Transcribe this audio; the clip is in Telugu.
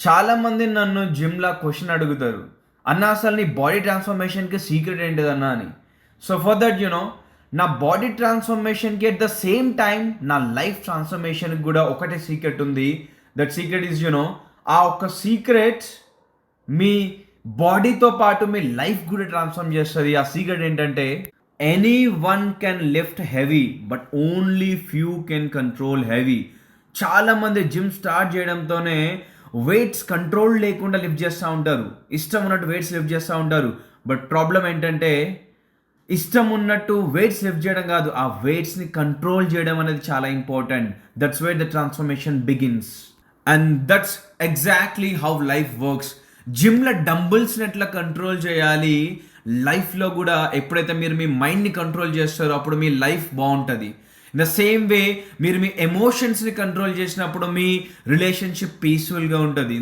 చాలామంది నన్ను జిమ్‌లా క్వెషన్ అడుగుతారు. అన్న అసలు నీ బాడీ ట్రాన్స్‌ఫర్మేషన్‌కి సీక్రెట్ ఏంటిదన్నా అని. సో ఫర్ దట్ నా బాడీ ట్రాన్స్‌ఫర్మేషన్‌కి ఎట్ ద సేమ్ టైమ్ నా లైఫ్ ట్రాన్స్‌ఫర్మేషన్‌కి గూడా ఒకటే సీక్రెట్ ఉంది. దట్ సీక్రెట్ ఈస్ ఆ ఒక్క సీక్రెట్ మీ బాడీతో పాటు మీ లైఫ్ కూడా ట్రాన్స్‌ఫార్మ్ చేస్తది. ఆ సీక్రెట్ ఏంటంటే any one can lift heavy but only few can control heavy. చాలామంది జిమ్ స్టార్ట్ చేయడంతోనే వెయిట్స్ కంట్రోల్ లేకుండా లిఫ్ట్ చేస్తూ ఉంటారు. ఇష్టం ఉన్నట్టు వెయిట్స్ లిఫ్ట్ చేస్తూ ఉంటారు. బట్ ప్రాబ్లం ఏంటంటే ఇష్టం ఉన్నట్టు వెయిట్స్ లిఫ్ట్ చేయడం కాదు, ఆ వెయిట్స్ని కంట్రోల్ చేయడం అనేది చాలా important. That's where the transformation begins and that's exactly how life works. జిమ్లో డంబుల్స్ని ఎట్లా కంట్రోల్ చేయాలి, లైఫ్లో కూడా ఎప్పుడైతే మీరు మీ మైండ్ని కంట్రోల్ చేస్తారో అప్పుడు మీ లైఫ్ బాగుంటుంది. ఇన్ ద సేమ్ వే మీరు మీ ఎమోషన్స్ని కంట్రోల్ చేసినప్పుడు మీ రిలేషన్షిప్ పీస్ఫుల్గా ఉంటుంది.